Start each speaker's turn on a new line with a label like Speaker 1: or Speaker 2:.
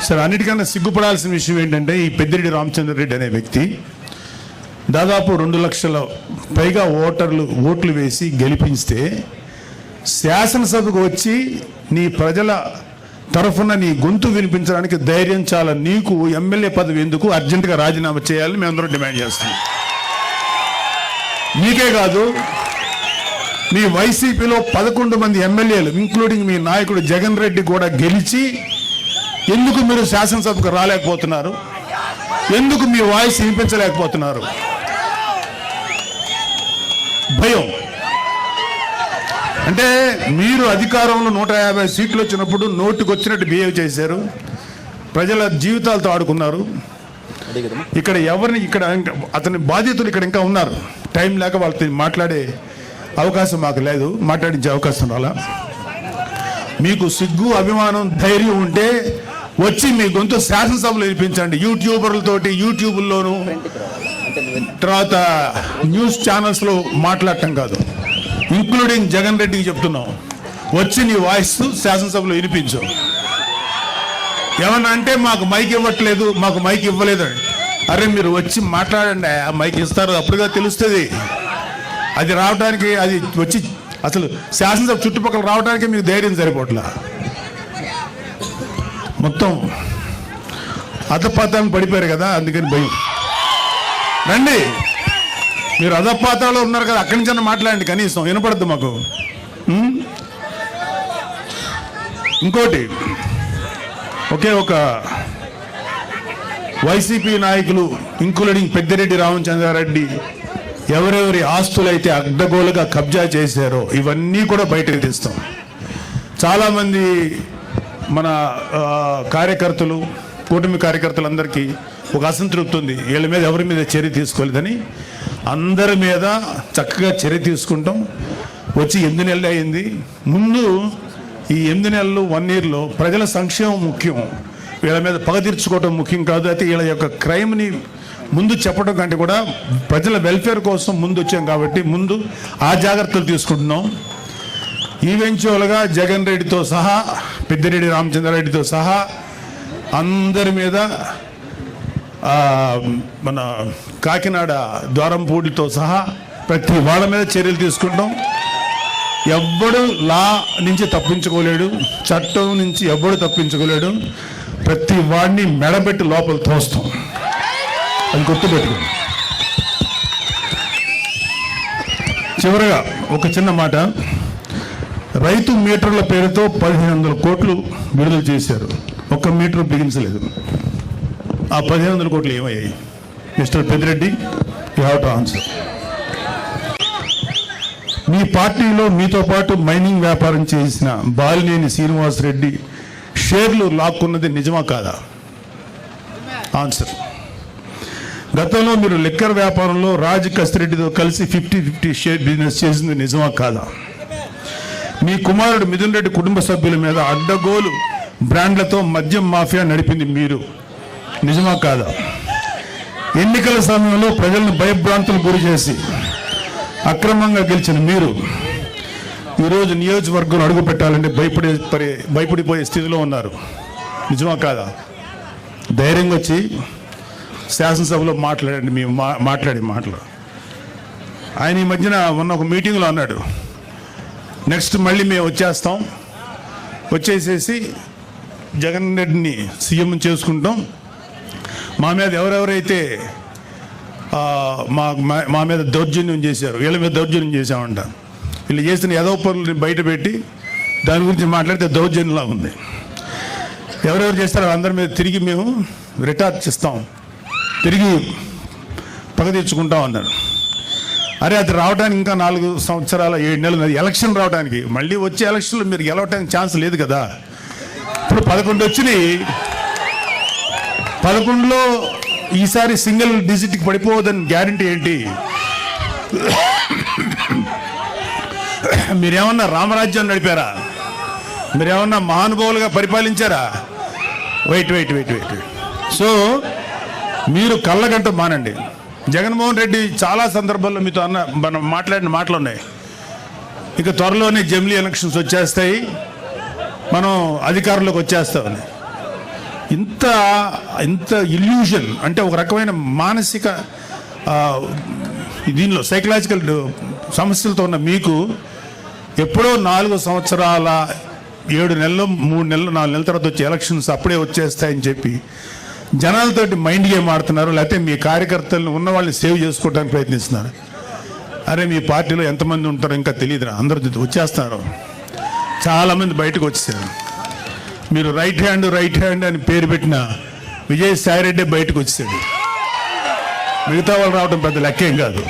Speaker 1: సరే, అన్నిటికన్నా సిగ్గుపడాల్సిన విషయం ఏంటంటే ఈ పెద్దిరెడ్డి రామచంద్రారెడ్డి అనే వ్యక్తి దాదాపు 2 లక్షల పైగా ఓట్లు వేసి గెలిపిస్తే శాసనసభకు వచ్చి నీ ప్రజల తరఫున నీ గొంతు వినిపించడానికి ధైర్యం చాలా. నీకు ఎమ్మెల్యే పదవి ఎందుకు? అర్జెంటుగా రాజీనామా చేయాలని మేమందరం డిమాండ్ చేస్తాం. మీకే కాదు, మీ వైసీపీలో 11 మంది ఎమ్మెల్యేలు ఇంక్లూడింగ్ మీ నాయకుడు జగన్ రెడ్డి కూడా గెలిచి ఎందుకు మీరు శాసనసభకు రాలేకపోతున్నారు? ఎందుకు మీ వాయిస్ వినిపించలేకపోతున్నారు? భయం. అంటే మీరు అధికారంలో 150 సీట్లు వచ్చినప్పుడు నోటికి వచ్చినట్టు బిహేవ్ చేశారు, ప్రజల జీవితాలతో ఆడుకున్నారు. ఇక్కడ అతని బాధితులు ఇక్కడ ఇంకా ఉన్నారు. టైం లేక వాళ్ళతో మాట్లాడే అవకాశం మాకు లేదు, మాట్లాడించే అవకాశం రాలా. మీకు సిగ్గు, అభిమానం, ధైర్యం ఉంటే వచ్చి మీ గొంతు శాసనసభలో వినిపించండి. యూట్యూబర్లతోటి యూట్యూబ్లోను తర్వాత న్యూస్ ఛానల్స్లో మాట్లాడటం కాదు. ఇంక్లూడింగ్ జగన్ రెడ్డికి చెప్తున్నాం, వచ్చి నీ వాయిస్ శాసనసభలో వినిపించు. ఏమన్నా అంటే మాకు మైక్ ఇవ్వట్లేదు, మాకు మైక్ ఇవ్వలేదు. అరే మీరు వచ్చి మాట్లాడండి, ఆ మైక్ ఇస్తారు, అప్పుడుగా తెలుస్తుంది. అది రావడానికి, అది వచ్చి అసలు శాసనసభ చుట్టుపక్కల రావడానికి మీకు ధైర్యం సరిపోట్లా. మొత్తం అధపాతాలను పడిపోయారు కదా, అందుకని భయం. రండి, మీరు అధపాతాలో ఉన్నారు కదా, అక్కడి నుంచి మాట్లాడండి, కనీసం వినపడద్దు మాకు. ఇంకోటి, ఒకే ఒక వైసీపీ నాయకులు ఇంక్లూడింగ్ పెద్దిరెడ్డి రామచంద్రారెడ్డి ఎవరెవరి ఆస్తులైతే అడ్డగోలుగా కబ్జా చేశారో ఇవన్నీ కూడా బయటకు తీస్తాం. చాలామంది మన కార్యకర్తలు, కూటమి కార్యకర్తలందరికీ ఒక అసంతృప్తి ఉంది, వీళ్ళ మీద ఎవరి మీద చర్య తీసుకోలేదని. అందరి మీద చక్కగా చర్య తీసుకుంటాం. వచ్చి 8 నెలలు అయింది. ముందు ఈ 8 నెలలు 1 ఇయర్లో ప్రజల సంక్షేమం ముఖ్యం, వీళ్ళ మీద పగ తీర్చుకోవడం ముఖ్యం కాదు. అయితే వీళ్ళ యొక్క క్రైమ్ని ముందు చెప్పడం కంటే కూడా ప్రజల వెల్ఫేర్ కోసం ముందు వచ్చాం కాబట్టి ముందు ఆ జాగ్రత్తలు తీసుకుంటున్నాం. ఈవెంచువల్గా జగన్ రెడ్డితో సహా, పెద్దిరెడ్డి రామచంద్రారెడ్డితో సహా అందరి మీద, మన కాకినాడ ద్వారంపూడితో సహా ప్రతి వాళ్ళ మీద చర్యలు తీసుకుంటాం. ఎవ్వడు లా నుంచి తప్పించుకోలేడు, చట్టం నుంచి ఎవ్వడు తప్పించుకోలేడు. ప్రతి వాడిని మెడబెట్టి లోపల తోస్తాం, అది గుర్తుపెట్టుకోండి. చివరగా ఒక చిన్న మాట, రైతు మీటర్ల పేరుతో 1500 కోట్లు విడుదల చేశారు, ఒక్క మీటర్ బిగించలేదు. ఆ 1500 కోట్లు ఏమయ్యాయి? Mister Peddireddy, you have to answer. మీ పార్టీలో మీతో పాటు మైనింగ్ వ్యాపారం చేసిన బాలినేని శ్రీనివాసరెడ్డి షేర్లు లాక్కున్నది నిజమా కాదా? ఆన్సర్. గతంలో మీరు లిక్కర్ వ్యాపారంలో రాజ్ కసిరెడ్డితో కలిసి 50-50 షేర్ బిజినెస్ చేసింది నిజమా కాదా? మీ కుమారుడు మిథున్ రెడ్డి కుటుంబ సభ్యుల మీద అడ్డగోలు బ్రాండ్లతో మద్యం మాఫియా నడిపింది మీరు, నిజమా కాదా? ఎన్నికల సమయంలో ప్రజలను భయభ్రాంతులు గురి చేసి అక్రమంగా గెలిచిన మీరు ఈరోజు నియోజకవర్గం అడుగు పెట్టాలంటే భయపడిపోయే స్థితిలో ఉన్నారు, నిజమా కాదా? ధైర్యంగా వచ్చి శాసనసభలో మాట్లాడండి. మేము మాట్లాడే మాటలు ఆయన ఈ మధ్యన మొన్న ఒక మీటింగ్లో అన్నాడు, నెక్స్ట్ మళ్ళీ మేము వచ్చేసేసి జగన్ రెడ్డిని సీఎం చేసుకుంటాం, మా మీద ఎవరెవరైతే మా మీద దౌర్జన్యం చేశారు, వీళ్ళ మీద దౌర్జన్యం చేశామంట, వీళ్ళు చేసిన ఏదో పనులని బయట పెట్టి దాని గురించి మాట్లాడితే దౌర్జన్యంలా ఉంది. ఎవరెవరు చేస్తారో అందరి మీద తిరిగి మేము రిటార్చ్ ఇస్తాం, తిరిగి పగ తెచ్చుకుంటాం అన్నాడు. అరే అది రావడానికి ఇంకా 4 సంవత్సరాల 7 నెలలు, ఎలక్షన్ రావడానికి. మళ్ళీ వచ్చే ఎలక్షన్లో మీరు గెలవడానికి ఛాన్స్ లేదు కదా. ఇప్పుడు 11 వచ్చినాయి, 11లో ఈసారి సింగిల్ డిజిట్కి పడిపోవద్దని గ్యారంటీ ఏంటి? మీరేమన్నా రామరాజ్యం నడిపారా? మీరేమన్నా మహానుభావులుగా పరిపాలించారా? వెయిట్. సో మీరు కళ్ళగంట మానండి. జగన్మోహన్ రెడ్డి చాలా సందర్భాల్లో మీతో మనం మాట్లాడిన మాటలు ఉన్నాయి. ఇక త్వరలోనే జమిలీ ఎలక్షన్స్ వచ్చేస్తాయి, మనం అధికారంలోకి వచ్చేస్తామని. ఇంత ఇంత ఇల్యూషన్ అంటే ఒక రకమైన మానసిక దీనిలో సైకలాజికల్ సమస్యలతో ఉన్న మీకు ఎప్పుడో 4 సంవత్సరాల 7 నెలలు 3 నెలలు 4 నెలల తర్వాత వచ్చే ఎలక్షన్స్ అప్పుడే వచ్చేస్తాయని చెప్పి జనాలతోటి మైండ్ గేమ్ ఆడుతున్నారు. లేకపోతే మీ కార్యకర్తలను ఉన్న వాళ్ళని సేవ్ చేసుకోవడానికి ప్రయత్నిస్తున్నారు. అరే మీ పార్టీలో ఎంతమంది ఉంటారో ఇంకా తెలియదురా, అందరూ వచ్చేస్తున్నారు, చాలామంది బయటకు వచ్చేసారు. మీరు రైట్ హ్యాండ్ అని పేరు పెట్టిన విజయసాయిరెడ్డి బయటకు వచ్చేసాడు. మిగతా వాళ్ళు రావడం పెద్ద లెక్కేం కాదు.